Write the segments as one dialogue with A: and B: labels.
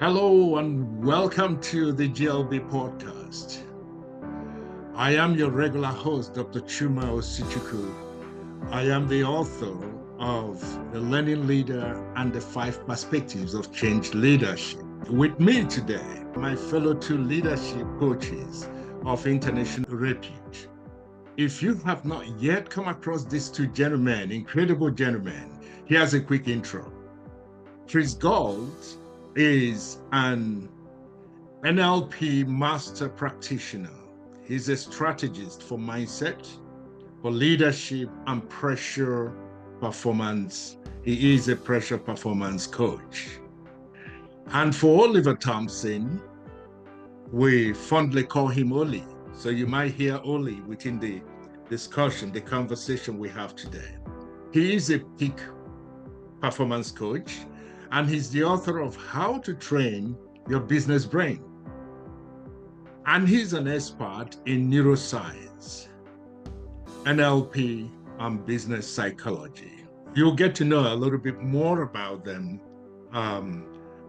A: Hello and welcome to the GLB Podcast. I am your regular host, Dr. Chuma Osuchukwu. I am the author of The Learning Leader and the 5 Perspectives of Change Leadership. With me today, my fellow 2 leadership coaches of international repute. If you have not yet come across these 2 gentlemen, incredible gentlemen, here's a quick intro. Gault is an NLP master practitioner. He's a strategist for mindset, for leadership and pressure performance. He is a pressure performance coach. And for Oliver Thompson, we fondly call him Oli. So you might hear Oli within the discussion, the conversation we have today. He is a peak performance coach, and he's the author of How to Train Your Business Brain. And he's an expert in neuroscience, NLP, and business psychology. You'll get to know a little bit more about them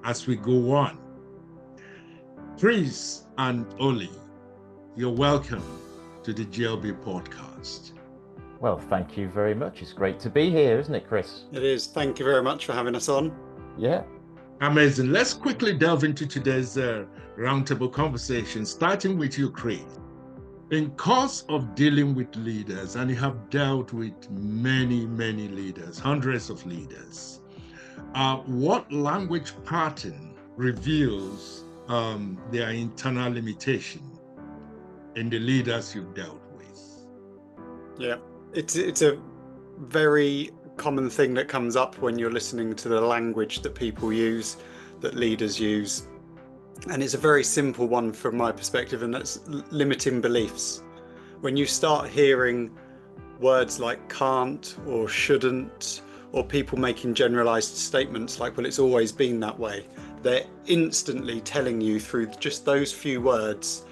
A: as we go on. Chris and Oli, you're welcome to the GLB Podcast.
B: Well, thank you very much. It's great to be here, isn't it, Chris?
C: It is. Thank you very much for having us on.
B: Yeah.
A: Amazing. Let's quickly delve into today's roundtable conversation, starting with you, Chris. In course of dealing with leaders, and you have dealt with many leaders, hundreds of leaders, what language pattern reveals their internal limitation in the leaders you've dealt with?
C: Yeah, it's a very common thing that comes up when you're listening to the language that people use, that leaders use. And it's a very simple one from my perspective, and that's limiting beliefs. When you start hearing words like can't or shouldn't, or people making generalized statements like, well, it's always been that way, they're instantly telling you through just those few words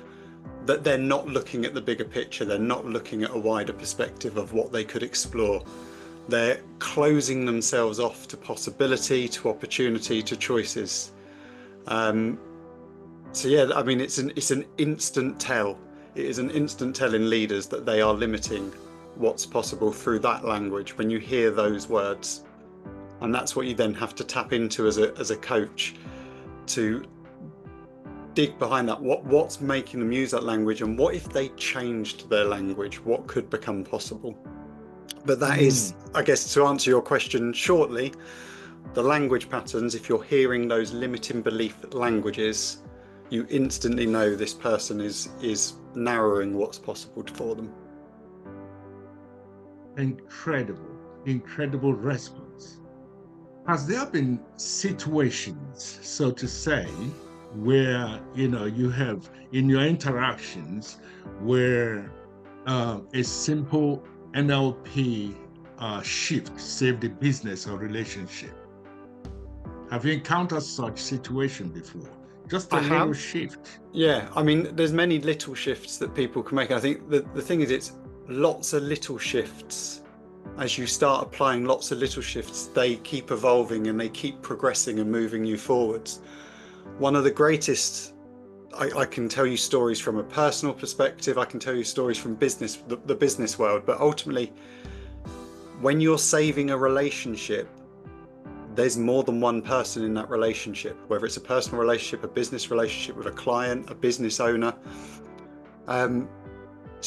C: that they're not looking at the bigger picture. They're not looking at a wider perspective of what they could explore. They're closing themselves off to possibility, to opportunity, to choices. So yeah, I mean, it's an instant tell. It is an instant tell in leaders that they are limiting what's possible through that language when you hear those words. And that's what you then have to tap into as a coach, to dig behind that. What's making them use that language, and what if they changed their language? What could become possible? But that is, I guess, to answer your question shortly, the language patterns. If you're hearing those limiting belief languages, you instantly know this person is narrowing what's possible for them. Incredible
A: response. Has there been situations, so to say, where you have in your interactions where a simple NLP shift saved the business or relationship? Have you encountered such situation before? Just a little shift.
C: Yeah, I mean, there's many little shifts that people can make. I think the thing is, it's lots of little shifts. As you start applying lots of little shifts, they keep evolving and they keep progressing and moving you forwards. One of the greatest, I can tell you stories from a personal perspective, I can tell you stories from business, the business world, but ultimately, when you're saving a relationship, there's more than one person in that relationship, whether it's a personal relationship, a business relationship with a client, a business owner. So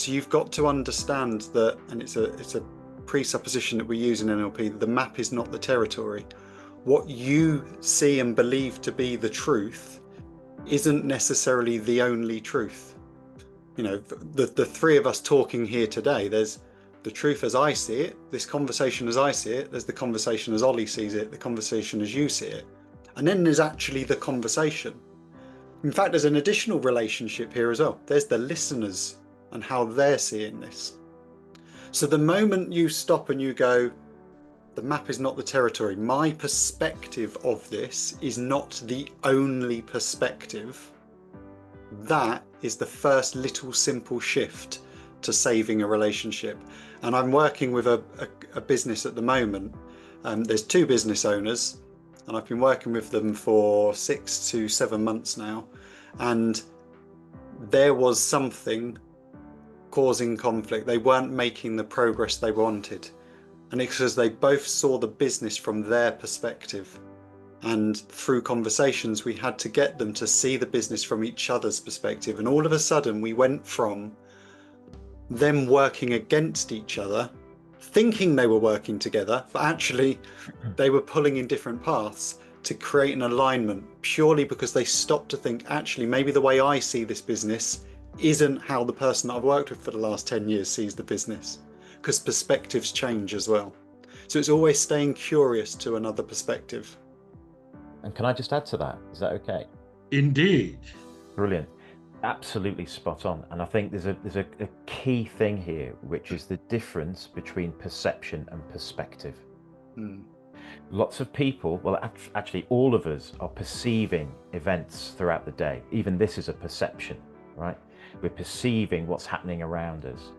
C: you've got to understand that, and it's a presupposition that we use in NLP, the map is not the territory. What you see and believe to be the truth isn't necessarily the only truth. The 3 of us talking here today, there's the truth as I see it, this conversation as I see it, there's the conversation as Ollie sees it, the conversation as you see it. And then there's actually the conversation. In fact, there's an additional relationship here as well. There's the listeners and how they're seeing this. So the moment you stop and you go, the map is not the territory, my perspective of this is not the only perspective, that is the first little simple shift to saving a relationship. And I'm working with a business at the moment. There's 2 business owners, and I've been working with them for 6 to 7 months now, and there was something causing conflict. They weren't making the progress they wanted, and it's because they both saw the business from their perspective. And through conversations, we had to get them to see the business from each other's perspective. And all of a sudden, we went from them working against each other, thinking they were working together, but actually they were pulling in different paths, to create an alignment, purely because they stopped to think, actually, maybe the way I see this business isn't how the person that I've worked with for the last 10 years sees the business, because perspectives change as well. So it's always staying curious to another perspective.
B: And can I just add to that? Is that okay?
A: Indeed.
B: Brilliant. Absolutely spot on. And I think there's a key thing here, which is the difference between perception and perspective. Lots of people, well, actually all of us are perceiving events throughout the day. Even this is a perception, right? We're perceiving what's happening around us.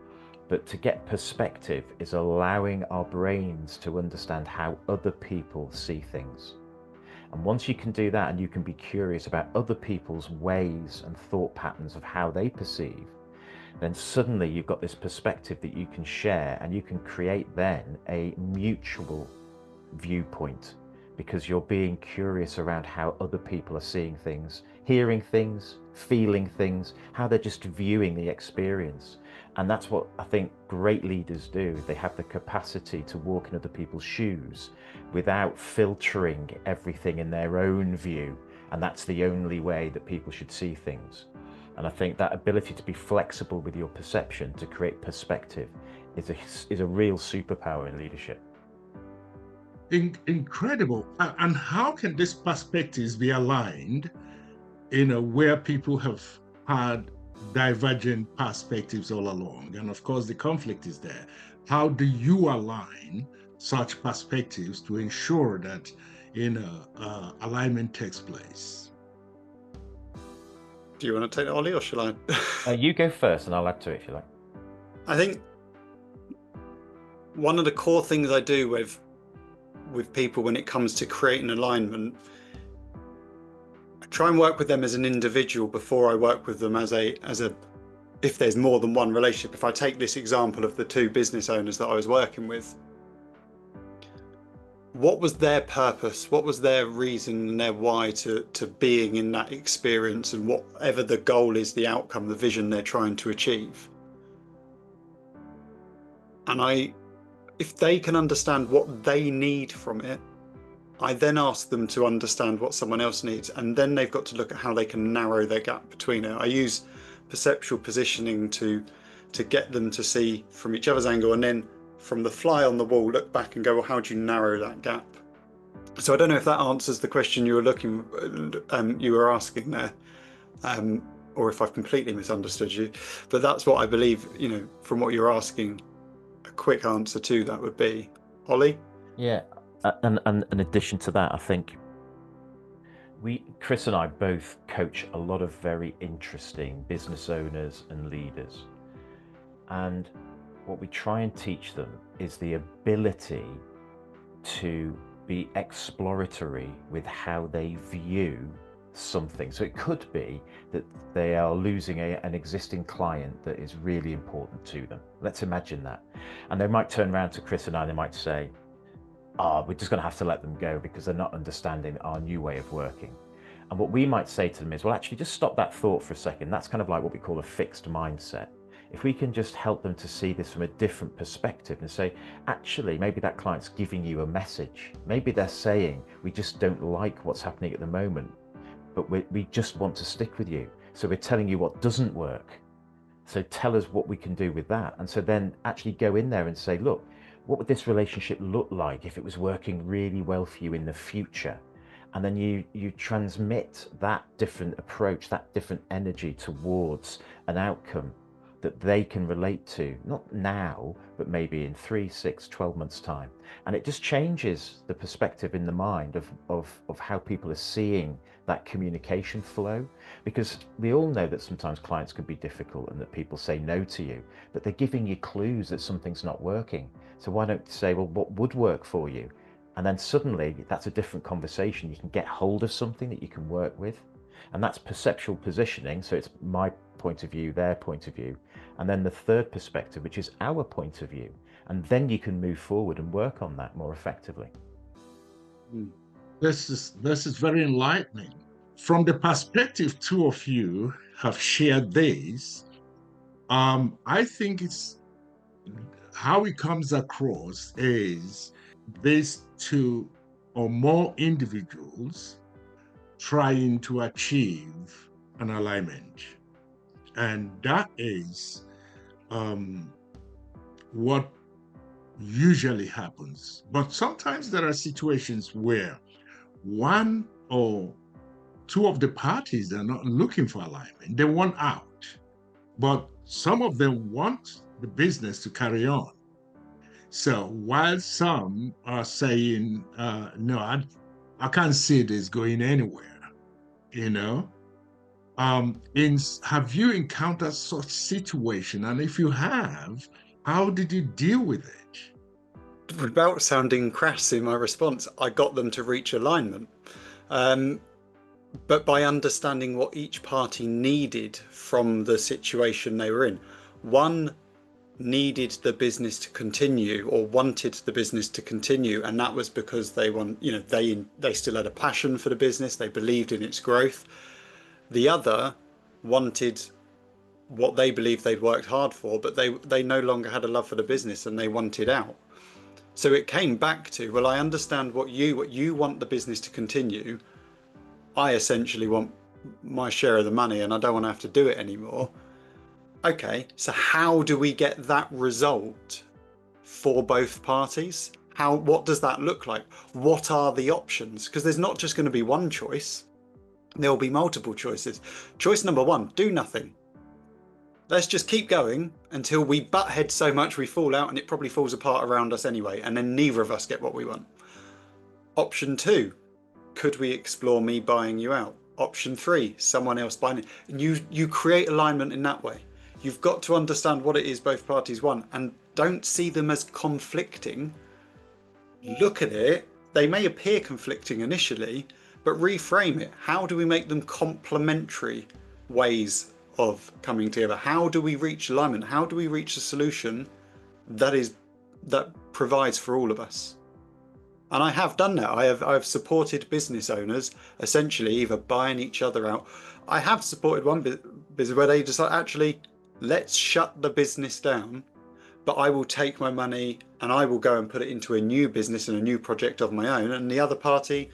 B: But to get perspective is allowing our brains to understand how other people see things. And once you can do that, and you can be curious about other people's ways and thought patterns of how they perceive, then suddenly you've got this perspective that you can share, and you can create then a mutual viewpoint, because you're being curious around how other people are seeing things, hearing things, feeling things, how they're just viewing the experience. And that's what I think great leaders do. They have the capacity to walk in other people's shoes without filtering everything in their own view. And that's the only way that people should see things. And I think that ability to be flexible with your perception, to create perspective, is a real superpower in leadership.
A: Incredible. And how can these perspectives be aligned where people have had divergent perspectives all along? And of course, the conflict is there. How do you align such perspectives to ensure that alignment takes place?
C: Do you want to take that, Ollie, or shall I?
B: You go first, and I'll add to it if you like.
C: I think one of the core things I do with people when it comes to creating alignment, I try and work with them as an individual before I work with them as a if there's more than one relationship. If I take this example of the two business owners that I was working with, what was their purpose? What was their reason and their why to being in that experience, and whatever the goal is, the outcome, the vision they're trying to achieve? And if they can understand what they need from it, I then ask them to understand what someone else needs, and then they've got to look at how they can narrow their gap between it. I use perceptual positioning to get them to see from each other's angle, and then from the fly on the wall, look back and go, well, how do you narrow that gap? So I don't know if that answers the question you were asking there, or if I've completely misunderstood you. But that's what I believe, from what you're asking, a quick answer to that would be. Ollie?
B: Yeah, and in addition to that, I think Chris and I both coach a lot of very interesting business owners and leaders. And what we try and teach them is the ability to be exploratory with how they view something. So it could be that they are losing an existing client that is really important to them. Let's imagine that. And they might turn around to Chris and I, they might say, we're just going to have to let them go because they're not understanding our new way of working. And what we might say to them is, well, actually, just stop that thought for a second. That's kind of like what we call a fixed mindset. If we can just help them to see this from a different perspective and say, actually, maybe that client's giving you a message. Maybe they're saying, we just don't like what's happening at the moment, but we just want to stick with you. So we're telling you what doesn't work. So tell us what we can do with that. And so then actually go in there and say, look, what would this relationship look like if it was working really well for you in the future? And then you transmit that different approach, that different energy towards an outcome that they can relate to, not now, but maybe in 3, 6, 12 months time. And it just changes the perspective in the mind of how people are seeing that communication flow. Because we all know that sometimes clients could be difficult and that people say no to you, but they're giving you clues that something's not working. So why don't you say, well, what would work for you? And then suddenly that's a different conversation. You can get hold of something that you can work with. And that's perceptual positioning. So it's my point of view, their point of view. And then the third perspective, which is our point of view. And then you can move forward and work on that more effectively.
A: This is very enlightening. From the perspective two of you have shared this, I think it's how it comes across is these two or more individuals trying to achieve an alignment. And that is what usually happens. But sometimes there are situations where one or two of the parties are not looking for alignment. They want out. But some of them want the business to carry on. So while some are saying, no, I can't see this going anywhere, you know? Have you encountered such situation? And if you have, how did you deal with it?
C: Without sounding crass in my response, I got them to reach alignment. But by understanding what each party needed from the situation they were in. One needed the business to continue, or wanted the business to continue, and that was because they still had a passion for the business, they believed in its growth. The other wanted what they believed they'd worked hard for, but they no longer had a love for the business and they wanted out. So it came back to, well, I understand what you want the business to continue. I essentially want my share of the money and I don't want to have to do it anymore. Okay, so how do we get that result for both parties? What does that look like? What are the options? Because there's not just going to be one choice. There'll be multiple choices. Choice number one, do nothing. Let's just keep going until we butt heads so much we fall out and it probably falls apart around us anyway, and then neither of us get what we want. Option two, could we explore me buying you out? Option three, someone else buying it. And you create alignment in that way. You've got to understand what it is both parties want and don't see them as conflicting. Look at it. They may appear conflicting initially, but reframe it. How do we make them complementary ways of coming together? How do we reach alignment? How do we reach a solution that provides for all of us? And I have done that. I've supported business owners essentially either buying each other out. I have supported one business where they decide, actually, let's shut the business down, but I will take my money and I will go and put it into a new business and a new project of my own. And the other party,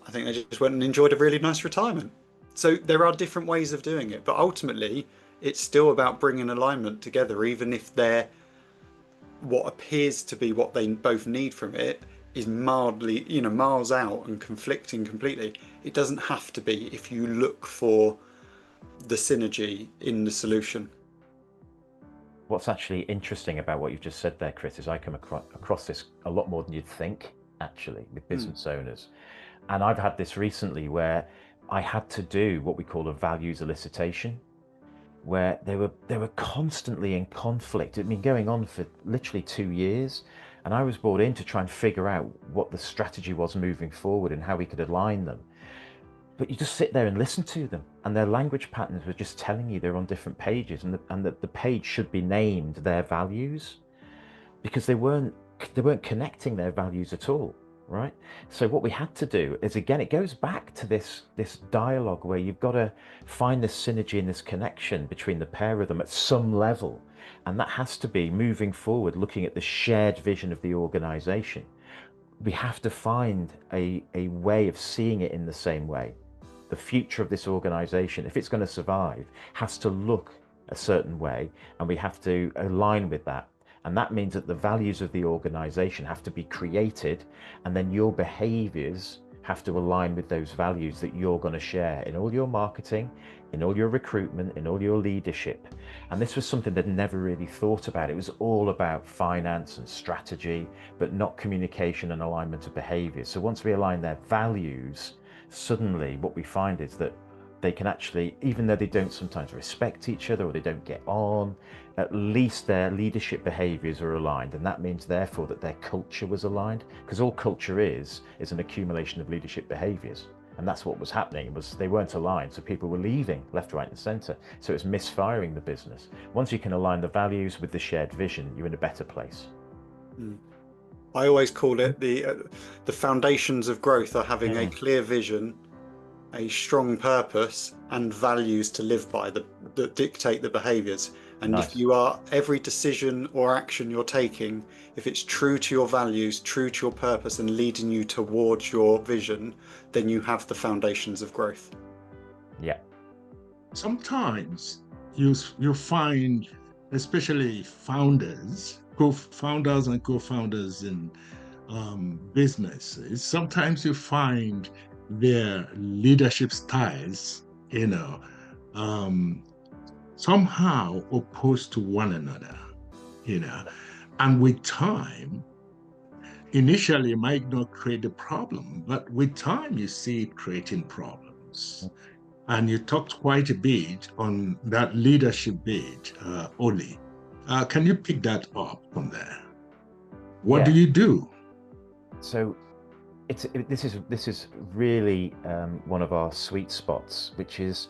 C: I think they just went and enjoyed a really nice retirement. So there are different ways of doing it, but ultimately it's still about bringing alignment together, even if they're what appears to be what they both need from it is mildly, miles out and conflicting completely. It doesn't have to be if you look for the synergy in the solution.
B: What's actually interesting about what you've just said there, Chris, is I come across this a lot more than you'd think, actually, with business owners. And I've had this recently where I had to do what we call a values elicitation, where they were constantly in conflict. It'd been going on for literally 2 years. And I was brought in to try and figure out what the strategy was moving forward and how we could align them. But you just sit there and listen to them, and their language patterns were just telling you they're on different pages, and that the page should be named their values, because they weren't connecting their values at all, right? So what we had to do is, again, it goes back to this dialogue where you've got to find this synergy and this connection between the pair of them at some level, and that has to be moving forward, looking at the shared vision of the organization. We have to find a way of seeing it in the same way. The future of this organization, if it's going to survive, has to look a certain way, and we have to align with that. And that means that the values of the organization have to be created, and then your behaviors have to align with those values that you're going to share in all your marketing, in all your recruitment, in all your leadership. And this was something they'd never really thought about. It was all about finance and strategy, but not communication and alignment of behavior. So once we align their values, suddenly what we find is that they can actually, even though they don't sometimes respect each other or they don't get on, at least their leadership behaviors are aligned. And that means therefore that their culture was aligned, because all culture is an accumulation of leadership behaviors. And that's what was happening, was they weren't aligned. So people were leaving left, right and center. So it's misfiring the business. Once you can align the values with the shared vision, you're in a better place.
C: I always call it the foundations of growth are having a clear vision, a strong purpose, and values to live by that dictate the behaviors. And
B: Nice.
C: if you are, every decision or action you're taking, if it's true to your values, true to your purpose, and leading you towards your vision, then you have the foundations of growth.
B: Yeah.
A: Sometimes you find, especially founders, co-founders and co-founders in businesses, sometimes you find their leadership styles, somehow opposed to one another, and with time, initially it might not create a problem, but with time you see it creating problems. And you talked quite a bit on that leadership bit, Oli. Can you pick that up from there? What do you do?
B: So this is really one of our sweet spots, which is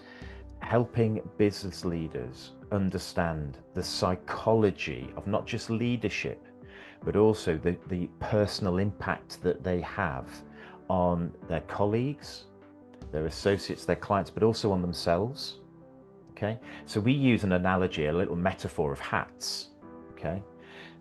B: helping business leaders understand the psychology of not just leadership, but also the personal impact that they have on their colleagues, their associates, their clients, but also on themselves. Okay, so we use an analogy, a little metaphor of hats. Okay,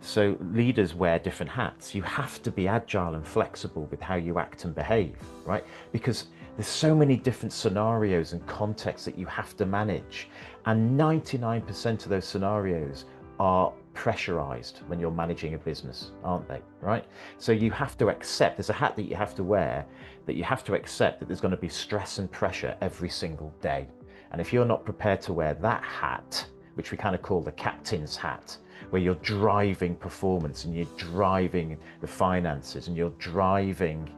B: so leaders wear different hats. You have to be agile and flexible with how you act and behave, right? Because there's so many different scenarios and contexts that you have to manage. And 99% of those scenarios are pressurized when you're managing a business, aren't they? Right? So you have to accept, there's a hat that you have to wear, that you have to accept that there's going to be stress and pressure every single day. And if you're not prepared to wear that hat, which we kind of call the captain's hat, where you're driving performance and you're driving the finances and you're driving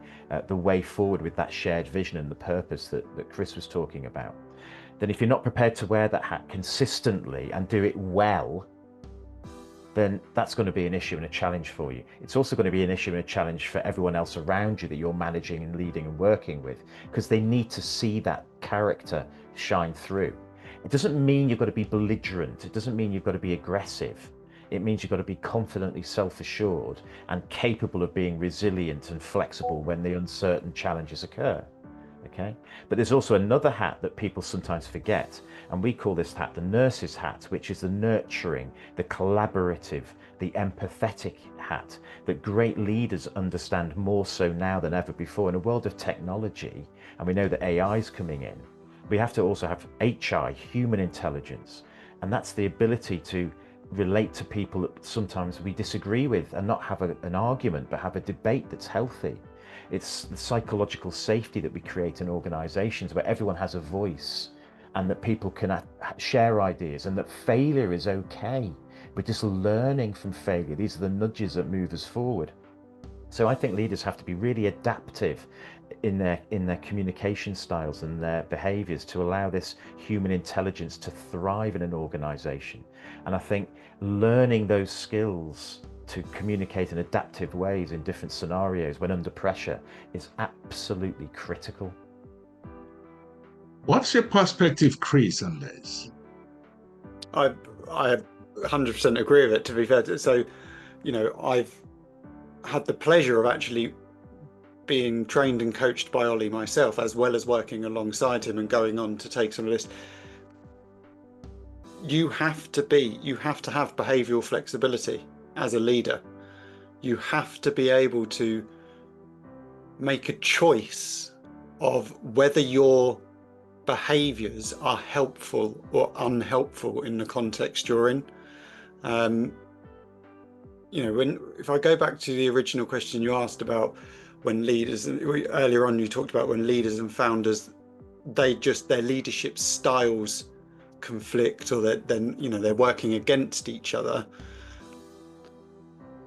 B: the way forward with that shared vision and the purpose that Chris was talking about, then if you're not prepared to wear that hat consistently and do it well, then that's going to be an issue and a challenge for you. It's also going to be an issue and a challenge for everyone else around you that you're managing and leading and working with, because they need to see that character shine through. It doesn't mean you've got to be belligerent. It doesn't mean you've got to be aggressive. It means you've got to be confidently self-assured and capable of being resilient and flexible when the uncertain challenges occur. Okay? But there's also another hat that people sometimes forget, and we call this hat the nurse's hat, which is the nurturing, the collaborative, the empathetic hat that great leaders understand more so now than ever before. In a world of technology, and we know that AI is coming in, we have to also have HI, human intelligence, and that's the ability to relate to people that sometimes we disagree with and not have an argument, but have a debate that's healthy. It's the psychological safety that we create in organizations where everyone has a voice and that people can share ideas and that failure is okay. We're just learning from failure. These are the nudges that move us forward. So I think leaders have to be really adaptive in their communication styles and their behaviors to allow this human intelligence to thrive in an organization. And I think learning those skills to communicate in adaptive ways in different scenarios when under pressure is absolutely critical.
A: What's your perspective, Chris, on this?
C: I 100% agree with it, to be fair. So, I've had the pleasure of actually being trained and coached by Ollie myself, as well as working alongside him and going on to take some of this. You have to have behavioural flexibility as a leader. You have to be able to make a choice of whether your behaviours are helpful or unhelpful in the context you're in. If I go back to the original question you asked about when leaders, earlier on you talked about when leaders and founders, their leadership styles conflict, or they're working against each other.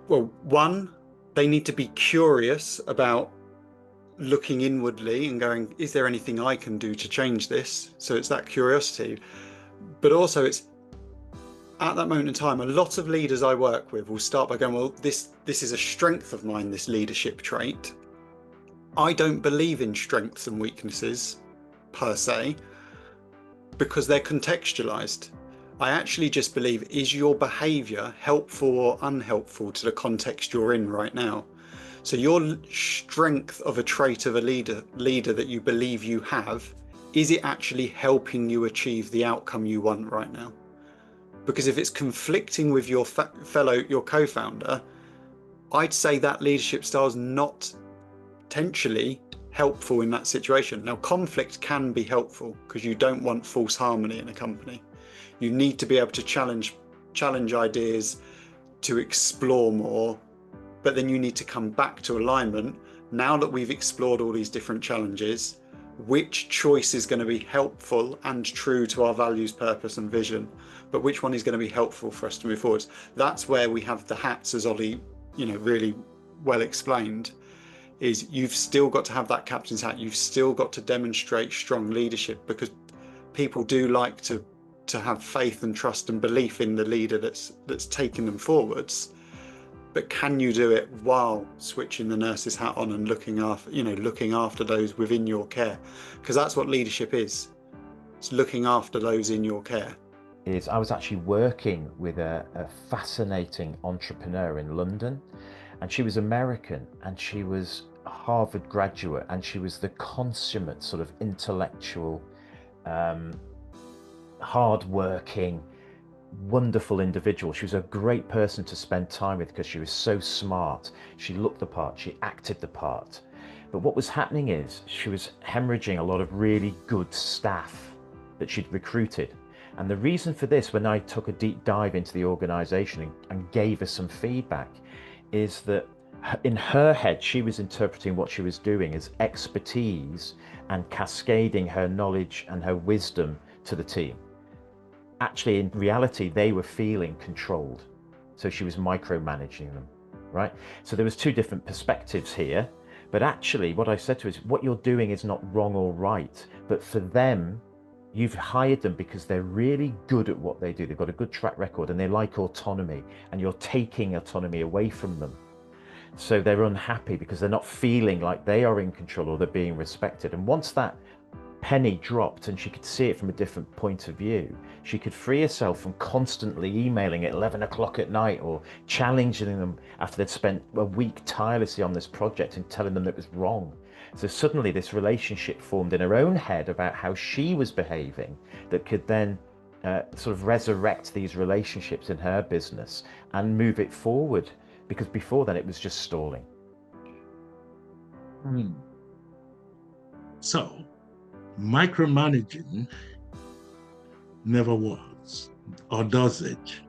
C: Well, one, they need to be curious about looking inwardly and going, is there anything I can do to change this? So it's that curiosity, but also it's at that moment in time, a lot of leaders I work with will start by going, well, this is a strength of mine, this leadership trait. I don't believe in strengths and weaknesses per se, because they're contextualized. I actually just believe, is your behavior helpful or unhelpful to the context you're in right now? So your strength of a trait of a leader that you believe you have, is it actually helping you achieve the outcome you want right now? Because if it's conflicting with your your co-founder, I'd say that leadership style is not potentially helpful in that situation. Now, conflict can be helpful because you don't want false harmony in a company. You need to be able to challenge ideas, to explore more, but then you need to come back to alignment. Now that we've explored all these different challenges, which choice is going to be helpful and true to our values, purpose and vision, but which one is going to be helpful for us to move forward? That's where we have the hats, as Ollie, really well explained, is you've still got to have that captain's hat. You've still got to demonstrate strong leadership, because people do like to have faith and trust and belief in the leader that's taking them forwards. But can you do it while switching the nurse's hat on and looking after those within your care? Because that's what leadership is. It's looking after those in your care.
B: I was actually working with a fascinating entrepreneur in London, and she was American, and she was a Harvard graduate, and she was the consummate sort of intellectual, hard-working, wonderful individual. She was a great person to spend time with because she was so smart. She looked the part, she acted the part. But what was happening is she was hemorrhaging a lot of really good staff that she'd recruited. And the reason for this, when I took a deep dive into the organization and gave her some feedback, is that in her head, she was interpreting what she was doing as expertise and cascading her knowledge and her wisdom to the team. Actually, in reality, they were feeling controlled. So she was micromanaging them, right? So there was two different perspectives here. But actually, what I said to her is, what you're doing is not wrong or right. But for them, you've hired them because they're really good at what they do. They've got a good track record and they like autonomy, and you're taking autonomy away from them. So they're unhappy because they're not feeling like they are in control or they're being respected. And once that penny dropped and she could see it from a different point of view, she could free herself from constantly emailing at 11 o'clock at night or challenging them after they'd spent a week tirelessly on this project and telling them it was wrong. So suddenly this relationship formed in her own head about how she was behaving that could then sort of resurrect these relationships in her business and move it forward, because before then it was just stalling.
A: So micromanaging never works, or does it?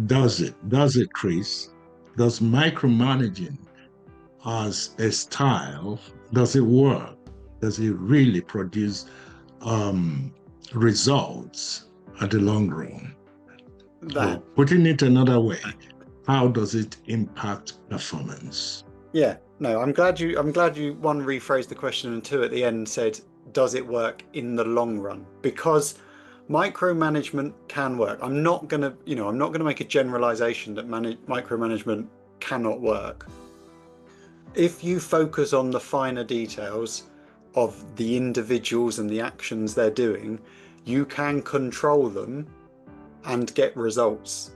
A: Does it, Chris? Does micromanaging as a style, does it work? Does it really produce results at the long run? So putting it another way, how does it impact performance?
C: Yeah, no, I'm glad you one, rephrased the question, and two, at the end said, does it work in the long run? Because micromanagement can work. I'm not gonna make a generalization that micromanagement cannot work. If you focus on the finer details of the individuals and the actions they're doing, you can control them and get results.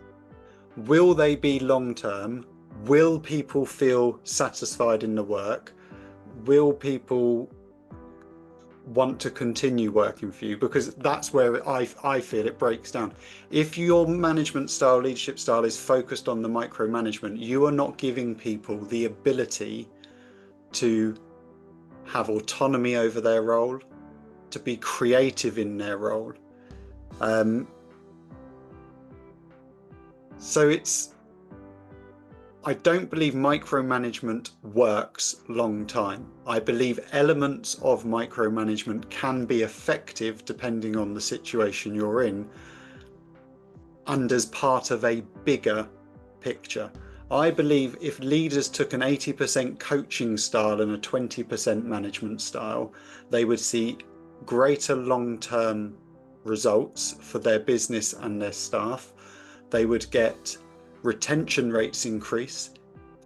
C: Will they be long-term? Will people feel satisfied in the work? Will people want to continue working for you? Because that's where I feel it breaks down. If your management style, leadership style is focused on the micromanagement, you are not giving people the ability to have autonomy over their role, to be creative in their role. So I don't believe micromanagement works long time. I believe elements of micromanagement can be effective depending on the situation you're in and as part of a bigger picture. I believe if leaders took an 80% coaching style and a 20% management style, they would see greater long-term results for their business and their staff. They would get retention rates increase.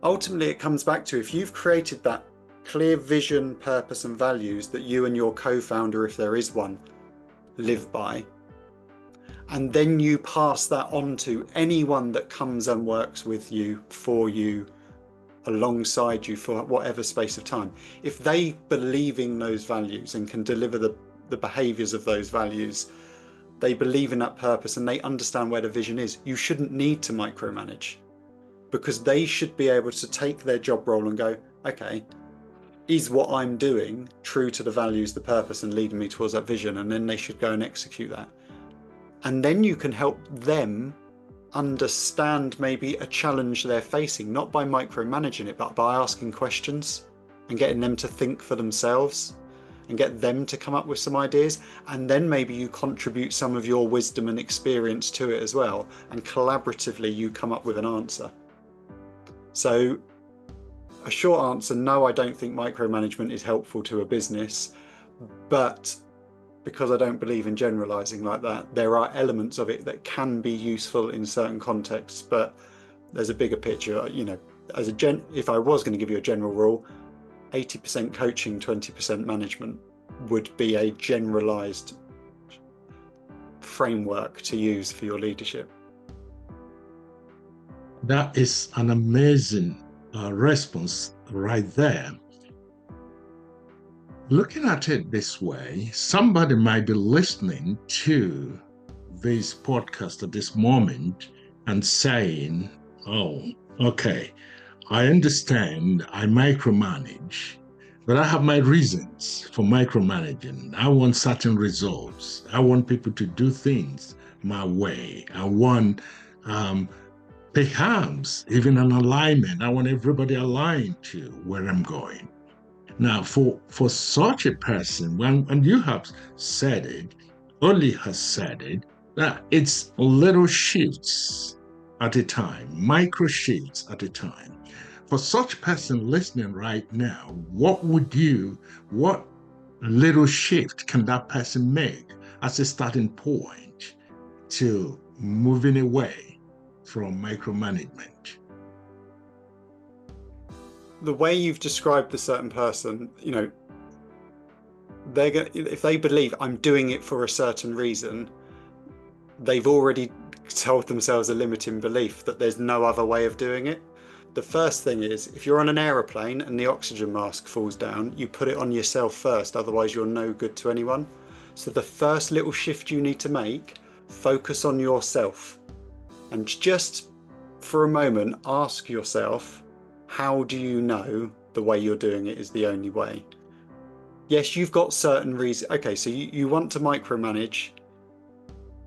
C: Ultimately, it comes back to, if you've created that clear vision, purpose and values that you and your co-founder, if there is one, live by, and then you pass that on to anyone that comes and works with you, for you, alongside you for whatever space of time. If they believe in those values and can deliver the behaviors of those values, they believe in that purpose and they understand where the vision is, you shouldn't need to micromanage, because they should be able to take their job role and go, okay, is what I'm doing true to the values, the purpose, and leading me towards that vision? And then they should go and execute that. And then you can help them understand maybe a challenge they're facing, not by micromanaging it, but by asking questions and getting them to think for themselves and get them to come up with some ideas. And then maybe you contribute some of your wisdom and experience to it as well. And collaboratively, you come up with an answer. So a short answer, no, I don't think micromanagement is helpful to a business, but because I don't believe in generalizing like that, there are elements of it that can be useful in certain contexts, but there's a bigger picture. You know, if I was going to give you a general rule, 80% coaching, 20% management would be a generalized framework to use for your leadership.
A: That is an amazing response right there. Looking at it this way, somebody might be listening to this podcast at this moment and saying, oh, okay, I understand I micromanage, but I have my reasons for micromanaging. I want certain results. I want people to do things my way. I want perhaps even an alignment. I want everybody aligned to where I'm going. Now, for such a person, and you have said it, Oli has said it, that it's little shifts at a time, micro shifts at a time. For such person listening right now, what little shift can that person make as a starting point to moving away from micromanagement?
C: The way you've described the certain person, you know, if they believe I'm doing it for a certain reason, they've already told themselves a limiting belief that there's no other way of doing it. The first thing is, if you're on an aeroplane and the oxygen mask falls down, you put it on yourself first, otherwise you're no good to anyone. So the first little shift you need to make, focus on yourself. And just for a moment, ask yourself, how do you know the way you're doing it is the only way? Yes, you've got certain reasons. Okay, so you want to micromanage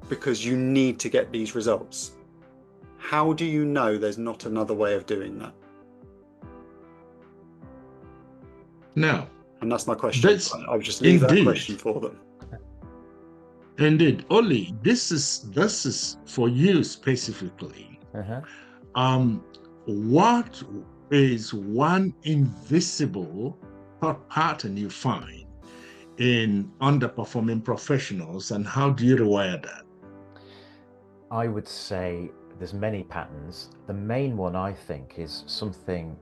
C: because you need to get these results. How do you know there's not another way of doing that?
A: No.
C: And that's my question. I'll just leave that question for them.
A: Indeed. Oli, this is for you specifically. What is one invisible thought pattern you find in underperforming professionals, and how do you rewire that?
B: I would say there's many patterns. The main one, I think, is something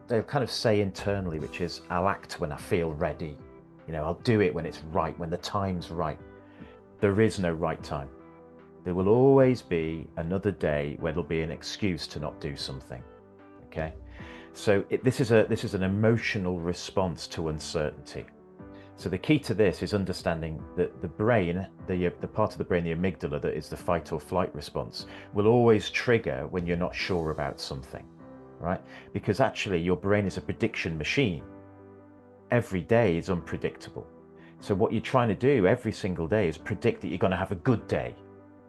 B: they'll kind of say internally, which is, I'll act when I feel ready. You know, I'll do it when it's right, when the time's right. There is no right time. There will always be another day where there'll be an excuse to not do something. Okay, so this is an emotional response to uncertainty. So the key to this is understanding that the brain, the part of the brain, the amygdala, that is the fight or flight response, will always trigger when you're not sure about something, right? Because actually your brain is a prediction machine. Every day is unpredictable. So what you're trying to do every single day is predict that you're going to have a good day,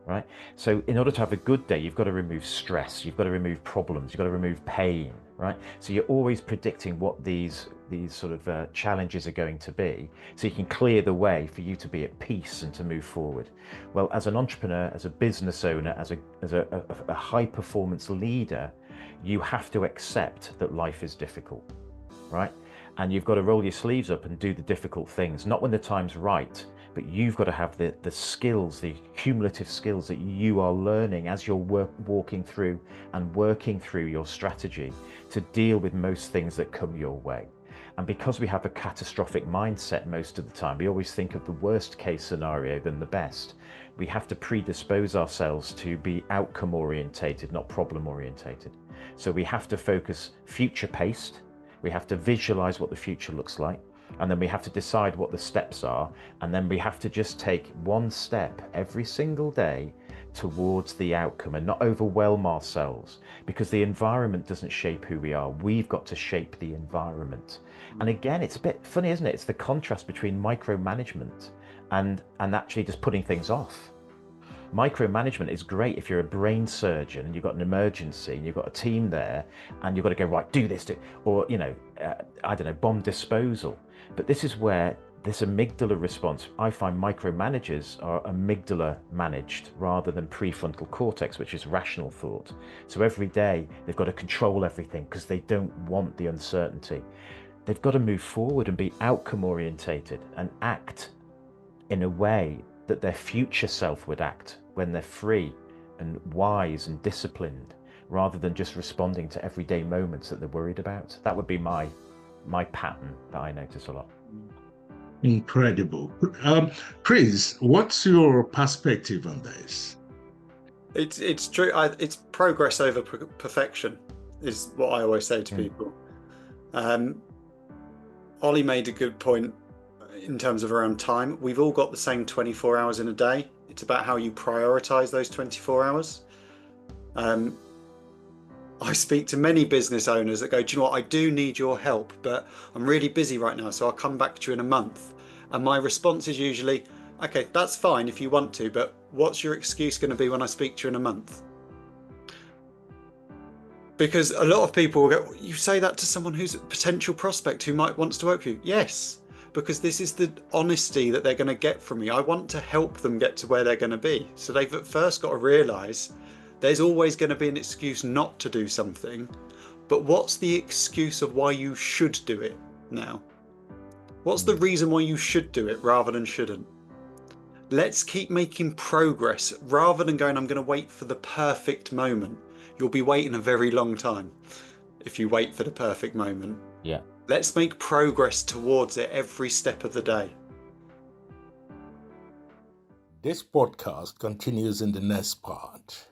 B: right? So in order to have a good day, you've got to remove stress, you've got to remove problems, you've got to remove pain, right? So you're always predicting what these sort of challenges are going to be, so you can clear the way for you to be at peace and to move forward. Well, as an entrepreneur, as a business owner, as a high performance leader, you have to accept that life is difficult, right? And you've got to roll your sleeves up and do the difficult things, not when the time's right, but you've got to have the skills, the cumulative skills that you are learning as you're walking through and working through your strategy to deal with most things that come your way. And because we have a catastrophic mindset most of the time, we always think of the worst case scenario than the best. We have to predispose ourselves to be outcome orientated, not problem orientated. So we have to focus future paced. We have to visualize what the future looks like. And then we have to decide what the steps are. And then we have to just take one step every single day towards the outcome and not overwhelm ourselves, because the environment doesn't shape who we are. We've got to shape the environment. And again, it's a bit funny, isn't it? It's the contrast between micromanagement and actually just putting things off. Micromanagement is great if you're a brain surgeon and you've got an emergency and you've got a team there and you've got to go, right, do this, or, I don't know, bomb disposal. But this is where this amygdala response, I find micromanagers are amygdala managed rather than prefrontal cortex, which is rational thought. So every day they've got to control everything because they don't want the uncertainty. They've got to move forward and be outcome orientated and act in a way that their future self would act when they're free and wise and disciplined, rather than just responding to everyday moments that they're worried about. That would be my pattern that I notice a lot.
A: Incredible. Chris, what's your perspective on this?
C: It's true. It's progress over perfection is what I always say to people. Ollie made a good point in terms of around time. We've all got the same 24 hours in a day. It's about how you prioritize those 24 hours. I speak to many business owners that go, do you know what, I do need your help, but I'm really busy right now, so I'll come back to you in a month. And my response is usually, okay, that's fine if you want to, but what's your excuse going to be when I speak to you in a month? Because a lot of people will go, you say that to someone who's a potential prospect who might wants to work with you. Yes, because this is the honesty that they're going to get from me. I want to help them get to where they're going to be. So they've at first got to realise there's always going to be an excuse not to do something, but what's the excuse of why you should do it now? What's the reason why you should do it rather than shouldn't? Let's keep making progress rather than going, I'm going to wait for the perfect moment. You'll be waiting a very long time if you wait for the perfect moment.
B: Yeah.
C: Let's make progress towards it every step of the day.
A: This podcast continues in the next part.